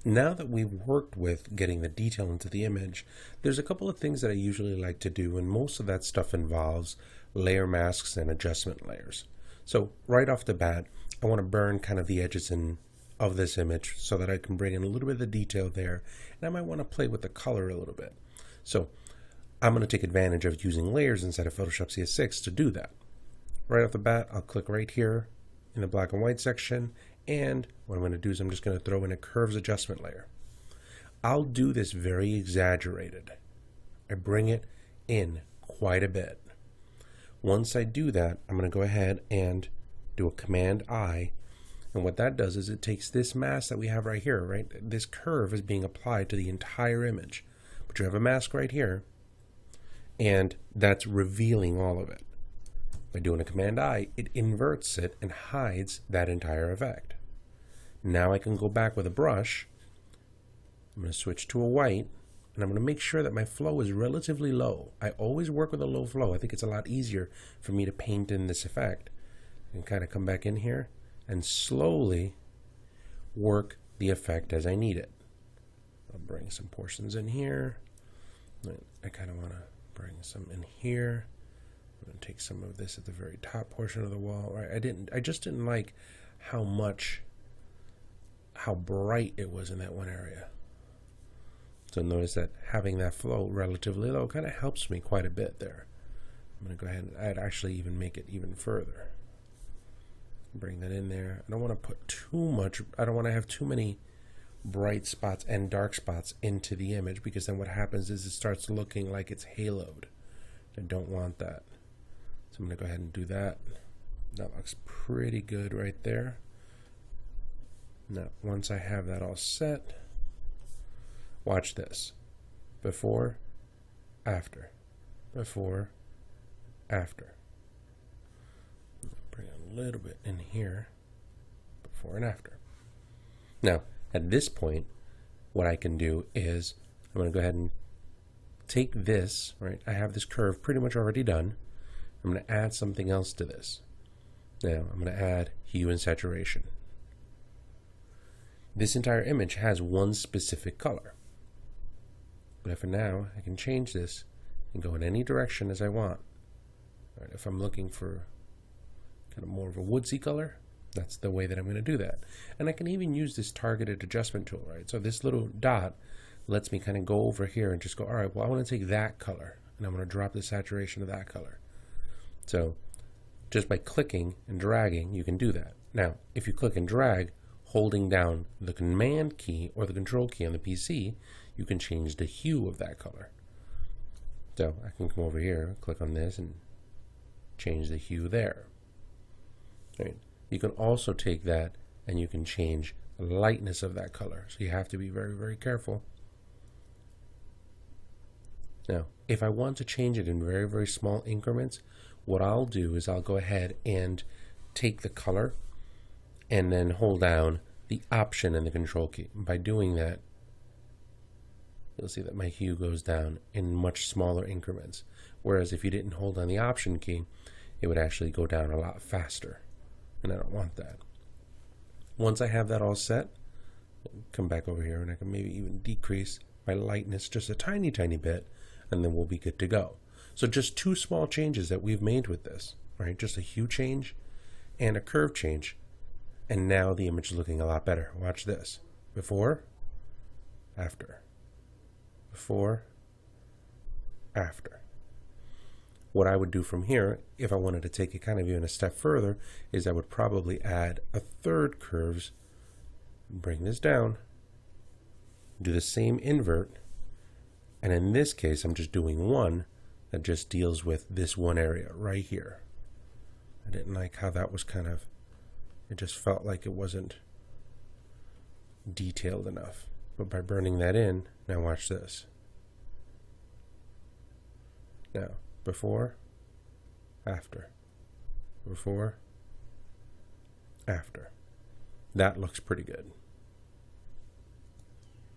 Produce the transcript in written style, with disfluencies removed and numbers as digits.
Now that we've worked with getting the detail into the image, there's a couple of things that I usually like to do, and most of that stuff involves layer masks and adjustment layers. So right off the bat, I want to burn kind of the edges of this image so that I can bring in a little bit of the detail there, and I might want to play with the color a little bit. So I'm going to take advantage of using layers inside of Photoshop CS6 to do that. Right off the bat, I'll click right here in the black and white section, and what I'm going to do is I'm just going to throw in a curves adjustment layer. I'll do this very exaggerated. I bring it in quite a bit. Once I do that, I'm going to go ahead and do a Command I, and what that does is it takes this mask that we have right here, right? This curve is being applied to the entire image, but you have a mask right here, and that's revealing all of it. By doing a Command I, it inverts it and hides that entire effect. Now I can go back with a brush. I'm going to switch to a white, and I'm going to make sure that my flow is relatively low. I always work with a low flow. I think it's a lot easier for me to paint in this effect. And kind of come back in here and slowly work the effect as I need it. I'll bring some portions in here. I kind of want to bring some in here. I'm going to take some of this at the very top portion of the wall. Right? I just didn't like how bright it was in that one area. So notice that having that flow relatively low kind of helps me quite a bit there. I'm going to go ahead and I'd actually even make it even further. Bring that in there. I don't want to put too much, I don't want to have too many bright spots and dark spots into the image, because then what happens is it starts looking like it's haloed. I don't want that. So I'm going to go ahead and do that. That looks pretty good right there. Now, once I have that all set, watch this. Before, after. Before, after. Bring a little bit in here. Before and after. Now, at this point, what I can do is I'm going to go ahead and take this, right? I have this curve pretty much already done. I'm going to add something else to this. Now, I'm going to add hue and saturation. This entire image has one specific color. But for now, I can change this and go in any direction as I want. Right, if I'm looking for kind of more of a woodsy color, that's the way that I'm going to do that. And I can even use this targeted adjustment tool, right? So this little dot lets me kind of go over here and just go, all right, well, I want to take that color, and I'm going to drop the saturation of that color. So just by clicking and dragging, you can do that. Now, if you click and drag, holding down the Command key or the Control key on the PC, you can change the hue of that color. So I can come over here, click on this, and change the hue there. Right. You can also take that and you can change the lightness of that color. So you have to be very, very careful. Now, if I want to change it in very, very small increments, what I'll do is I'll go ahead and take the color and then hold down the Option and the Control key. By doing that, you'll see that my hue goes down in much smaller increments. Whereas if you didn't hold down the Option key, it would actually go down a lot faster. And I don't want that. Once I have that all set, come back over here and I can maybe even decrease my lightness just a tiny, tiny bit, and then we'll be good to go. So just two small changes that we've made with this, right? Just a hue change and a curve change. And now the image is looking a lot better. Watch this. Before, after. Before, after. What I would do from here, if I wanted to take it kind of even a step further, is I would probably add a third curves, bring this down, do the same invert, and in this case I'm just doing one that just deals with this one area right here. I didn't like how that was kind of, it just felt like it wasn't detailed enough. But by burning that in, now watch this. Now, before, after, before, after. That looks pretty good.